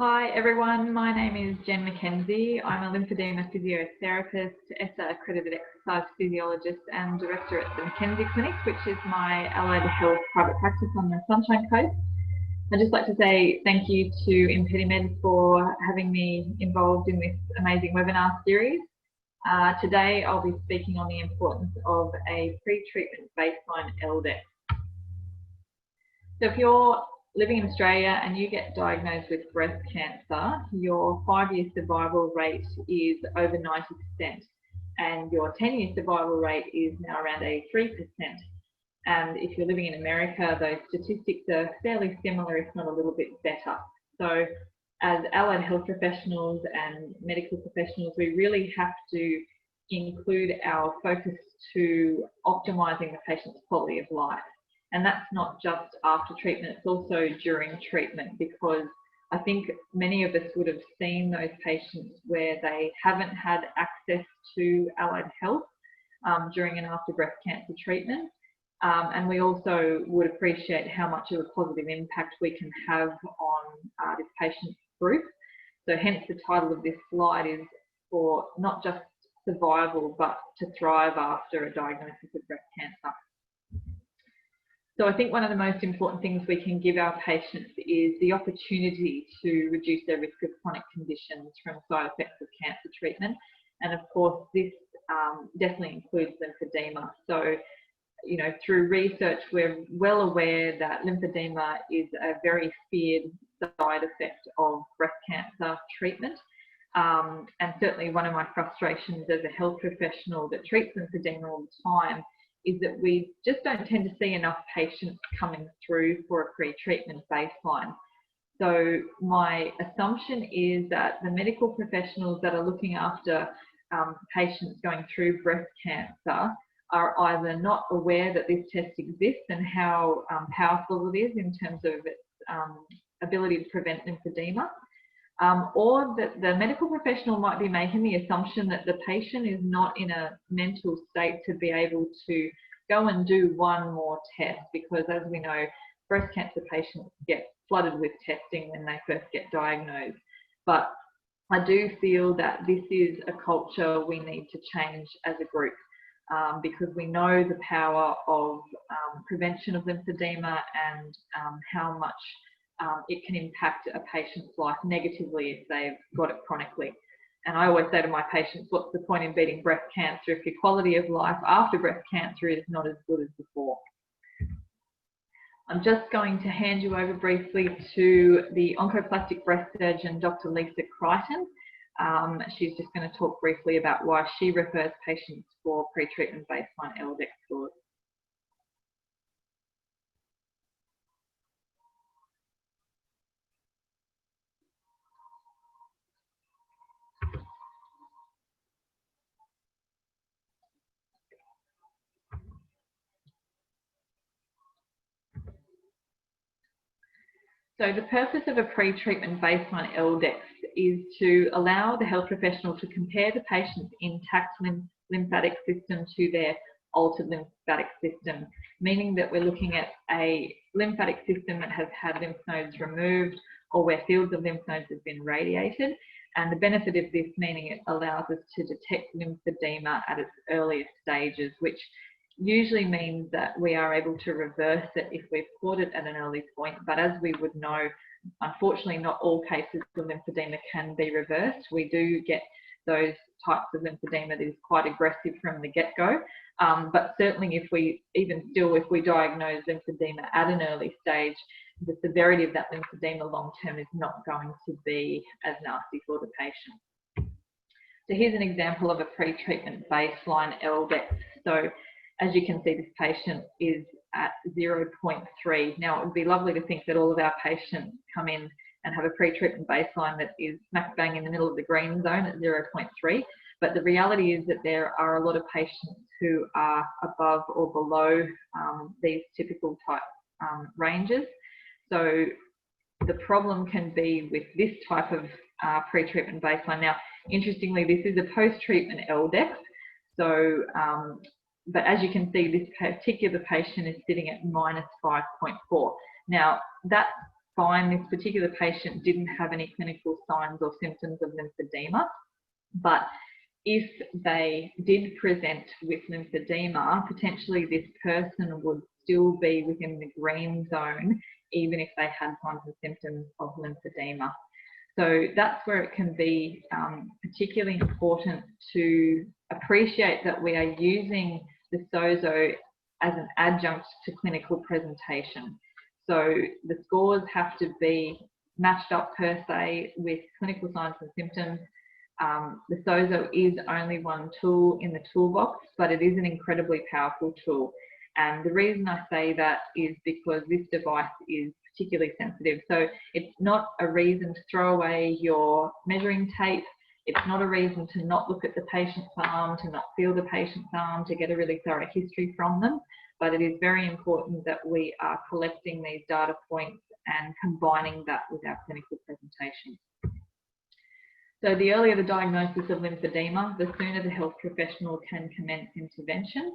Hi everyone, my name is Jen McKenzie. I'm a lymphedema physiotherapist, ESSA accredited exercise physiologist and director at the McKenzie Clinic, which is my allied health private practice on the Sunshine Coast. I'd just like to say thank you to ImpediMed for having me involved in this amazing webinar series. Today I'll be speaking on the importance of a pre-treatment baseline L-Dex. So if you're living in Australia and you get diagnosed with breast cancer, your 5-year survival rate is over 90%, and your 10-year survival rate is now around 83%. And if you're living in America, those statistics are fairly similar, if not a little bit better. So as allied health professionals and medical professionals, we really have to include our focus to optimising the patient's quality of life. And that's not just after treatment, it's also during treatment, because I think many of us would have seen those patients where they haven't had access to allied health during and after breast cancer treatment. And we also would appreciate how much of a positive impact we can have on this patient group. So hence the title of this slide is for not just survival, but to thrive after a diagnosis of breast cancer. So I think one of the most important things we can give our patients is the opportunity to reduce their risk of chronic conditions from side effects of cancer treatment. And of course, this definitely includes lymphedema. So, you know, through research, we're well aware that lymphedema is a very feared side effect of breast cancer treatment. And certainly one of my frustrations as a health professional that treats lymphedema all the time is that we just don't tend to see enough patients coming through for a pre-treatment baseline. So my assumption is that the medical professionals that are looking after patients going through breast cancer are either not aware that this test exists and how powerful it is in terms of its ability to prevent lymphedema, or that the medical professional might be making the assumption that the patient is not in a mental state to be able to go and do one more test, because as we know, breast cancer patients get flooded with testing when they first get diagnosed. But I do feel that this is a culture we need to change as a group, because we know the power of prevention of lymphedema and how much it can impact a patient's life negatively if they've got it chronically. And I always say to my patients, what's the point in beating breast cancer if your quality of life after breast cancer is not as good as before? I'm just going to hand you over briefly to the oncoplastic breast surgeon, Dr. Lisa Crichton. She's just going to talk briefly about why she refers patients for pre-treatment baseline L-Dex scores. So the purpose of a pre-treatment baseline L-Dex is to allow the health professional to compare the patient's intact lymphatic system to their altered lymphatic system, meaning that we're looking at a lymphatic system that has had lymph nodes removed or where fields of lymph nodes have been radiated. And the benefit of this, meaning it allows us to detect lymphedema at its earliest stages, which usually means that we are able to reverse it if we've caught it at an early point. But as we would know, unfortunately, not all cases of lymphedema can be reversed. We do get those types of lymphedema that is quite aggressive from the get-go. But certainly if we diagnose lymphedema at an early stage, the severity of that lymphedema long-term is not going to be as nasty for the patient. So here's an example of a pre-treatment baseline L-Dex. So as you can see, this patient is at 0.3. Now, it would be lovely to think that all of our patients come in and have a pre-treatment baseline that is smack bang in the middle of the green zone at 0.3. But the reality is that there are a lot of patients who are above or below these typical type ranges. So the problem can be with this type of pre-treatment baseline. Now, interestingly, this is a post-treatment L-Dex. So, but as you can see, this particular patient is sitting at -5.4. Now, that fine. This particular patient didn't have any clinical signs or symptoms of lymphedema, but if they did present with lymphedema, potentially this person would still be within the green zone, even if they had signs and symptoms of lymphedema. So that's where it can be particularly important to appreciate that we are using the SOZO as an adjunct to clinical presentation. So the scores have to be matched up per se with clinical signs and symptoms. The SOZO is only one tool in the toolbox, but it is an incredibly powerful tool. And the reason I say that is because this device is particularly sensitive. So it's not a reason to throw away your measuring tape. It's not a reason to not look at the patient's arm, to not feel the patient's arm, to get a really thorough history from them. But it is very important that we are collecting these data points and combining that with our clinical presentation. So the earlier the diagnosis of lymphedema, the sooner the health professional can commence intervention.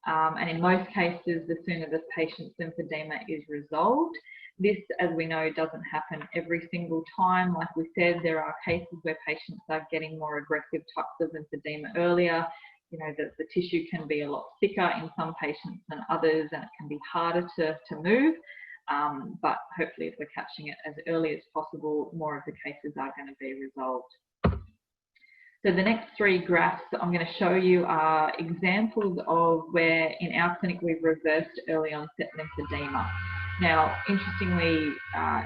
And in most cases, the sooner the patient's lymphedema is resolved. This, as we know, doesn't happen every single time. Like we said, there are cases where patients are getting more aggressive types of lymphedema earlier. You know, the tissue can be a lot thicker in some patients than others, and it can be harder to move. But hopefully, if we're catching it as early as possible, more of the cases are going to be resolved. So the next three graphs I'm going to show you are examples of where in our clinic we've reversed early onset lymphedema. Now, interestingly,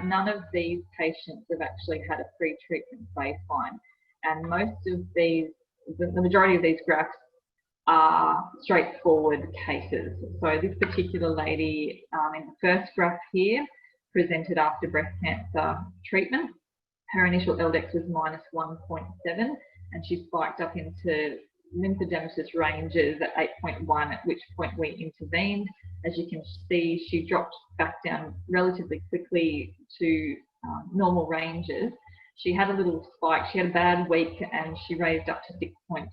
none of these patients have actually had a pre-treatment baseline, and most of these, the majority of these graphs are straightforward cases. So this particular lady in the first graph here presented after breast cancer treatment. Her initial L-Dex was -1.7, and she spiked up into lymphodematous ranges at 8.1, at which point we intervened. As you can see, she dropped back down relatively quickly to normal ranges. She had a little spike. She had a bad week and she raised up to 6.6.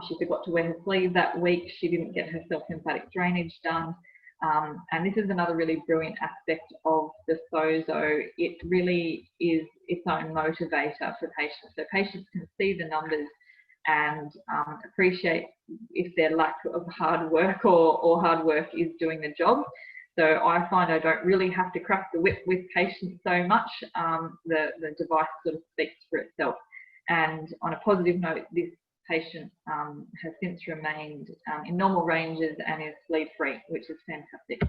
She forgot to wear her sleeve that week. She didn't get her self-lymphatic drainage done. And this is another really brilliant aspect of the SOZO. It really is its own motivator for patients. So patients can see the numbers and appreciate if their lack of hard work or hard work is doing the job. So I find I don't really have to crack the whip with patients so much. The device sort of speaks for itself. And on a positive note, this patient has since remained in normal ranges and is bleed-free, which is fantastic.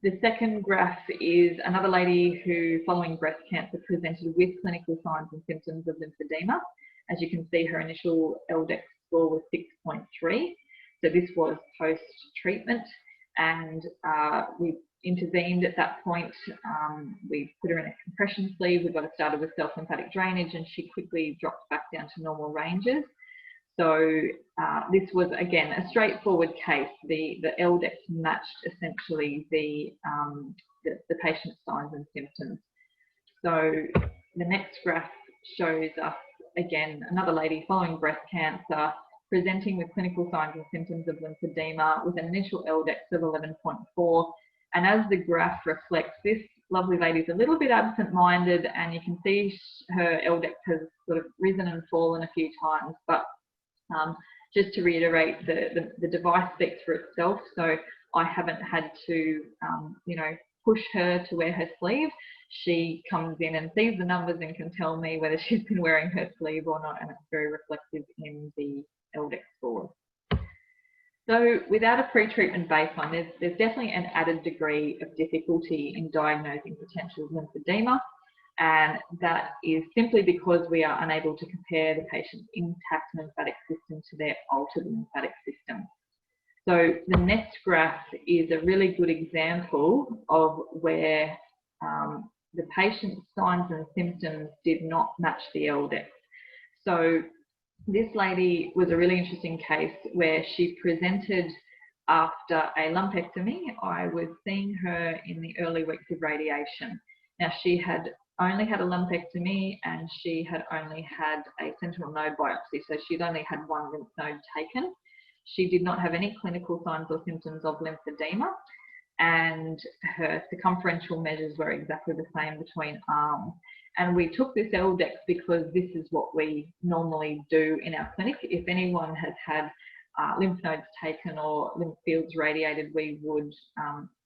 The second graph is another lady who, following breast cancer, presented with clinical signs and symptoms of lymphedema. As you can see, her initial L-Dex score was 6.3. So this was post-treatment, and we intervened at that point. We put her in a compression sleeve. We got her started with self-lymphatic drainage, and she quickly dropped back down to normal ranges. So this was, again, a straightforward case. The L-Dex matched essentially the patient's signs and symptoms. So the next graph shows us, again, another lady following breast cancer, presenting with clinical signs and symptoms of lymphedema with an initial L-Dex of 11.4. And as the graph reflects, this lovely lady is a little bit absent-minded, and you can see her L-Dex has sort of risen and fallen a few times. But just to reiterate, the device speaks for itself. So I haven't had to, you know, push her to wear her sleeve. She comes in and sees the numbers and can tell me whether she's been wearing her sleeve or not, and it's very reflective in the L-Dex score. So without a pre-treatment baseline, there's definitely an added degree of difficulty in diagnosing potential lymphedema, and that is simply because we are unable to compare the patient's intact lymphatic system to their altered lymphatic system. So the next graph is a really good example of where the patient's signs and symptoms did not match the L-Dex. So this lady was a really interesting case where she presented after a lumpectomy. I was seeing her in the early weeks of radiation. Now, she had only had a lumpectomy and she had only had a sentinel node biopsy, so she'd only had one lymph node taken. She did not have any clinical signs or symptoms of lymphedema, and her circumferential measures were exactly the same between arms. And we took this L-Dex because this is what we normally do in our clinic. If anyone has had lymph nodes taken or lymph fields radiated, we would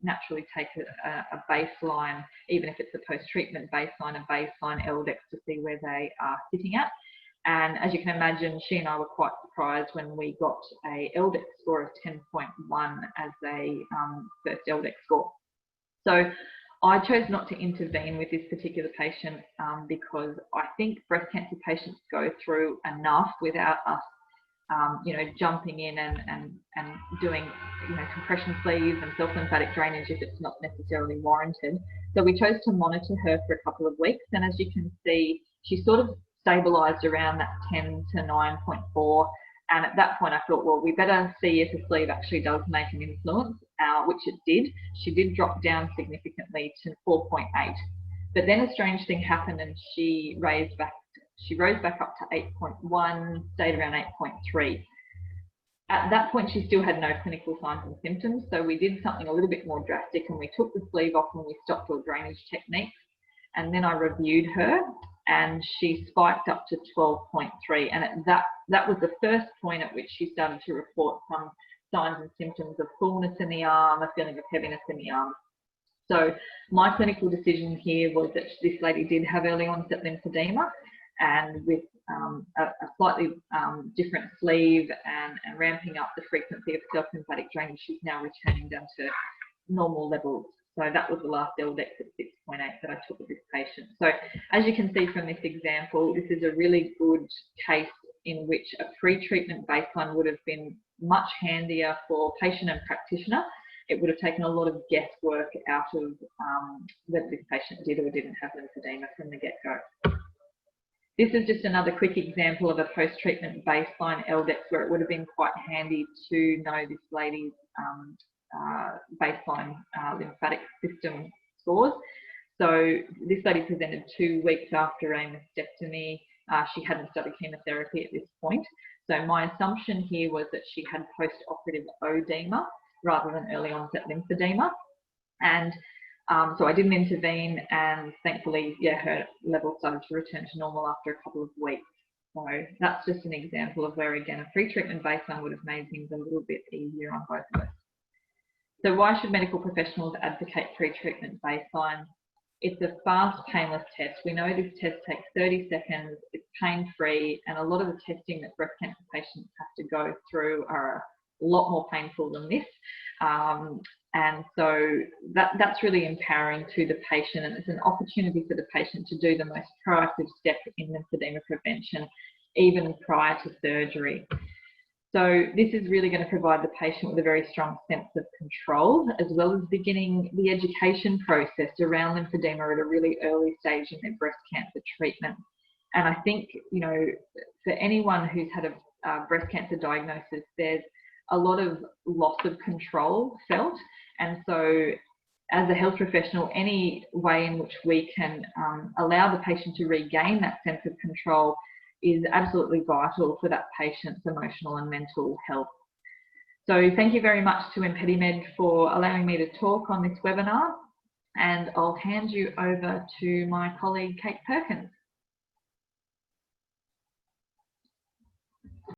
naturally take a baseline, even if it's a post-treatment baseline, a baseline L-Dex to see where they are sitting at. And as you can imagine, she and I were quite surprised when we got a L-Dex score of 10.1 as a first L-Dex score. So I chose not to intervene with this particular patient because I think breast cancer patients go through enough without us jumping in and doing, compression sleeves and self-lymphatic drainage if it's not necessarily warranted. So we chose to monitor her for a couple of weeks. And as you can see, she sort of stabilized around that 10 to 9.4. And at that point, I thought, well, we better see if the sleeve actually does make an influence, which it did. She did drop down significantly to 4.8. But then a strange thing happened and she rose back up to 8.1, stayed around 8.3. At that point, she still had no clinical signs and symptoms. So we did something a little bit more drastic and we took the sleeve off and we stopped all drainage techniques. And then I reviewed her and she spiked up to 12.3. And that was the first point at which she started to report some signs and symptoms of fullness in the arm, a feeling of heaviness in the arm. So my clinical decision here was that this lady did have early onset lymphedema, and with a slightly different sleeve and ramping up the frequency of self-lymphatic drainage, she's now returning down to normal levels. So that was the last L-Dex at 6.8 that I took with this patient. So as you can see from this example, this is a really good case in which a pre-treatment baseline would have been much handier for patient and practitioner. It would have taken a lot of guesswork out of whether this patient did or didn't have lymphedema from the get-go. This is just another quick example of a post-treatment baseline L-Dex where it would have been quite handy to know this lady's baseline lymphatic system scores. So this lady presented 2 weeks after a mastectomy. She hadn't started chemotherapy at this point. So my assumption here was that she had post-operative oedema rather than early onset lymphedema. And so I didn't intervene, and thankfully, her level started to return to normal after a couple of weeks. So that's just an example of where, again, a pre-treatment baseline would have made things a little bit easier on both of us. So why should medical professionals advocate pre-treatment baseline? It's a fast, painless test. We know this test takes 30 seconds, it's pain-free, and a lot of the testing that breast cancer patients have to go through are a lot more painful than this. And so that's really empowering to the patient, and it's an opportunity for the patient to do the most proactive step in lymphedema prevention, even prior to surgery. So this is really going to provide the patient with a very strong sense of control, as well as beginning the education process around lymphedema at a really early stage in their breast cancer treatment. And I think, for anyone who's had a breast cancer diagnosis, there's a lot of loss of control felt. And so as a health professional, any way in which we can allow the patient to regain that sense of control is absolutely vital for that patient's emotional and mental health. So thank you very much to ImpediMed for allowing me to talk on this webinar, and I'll hand you over to my colleague, Kate Perkins.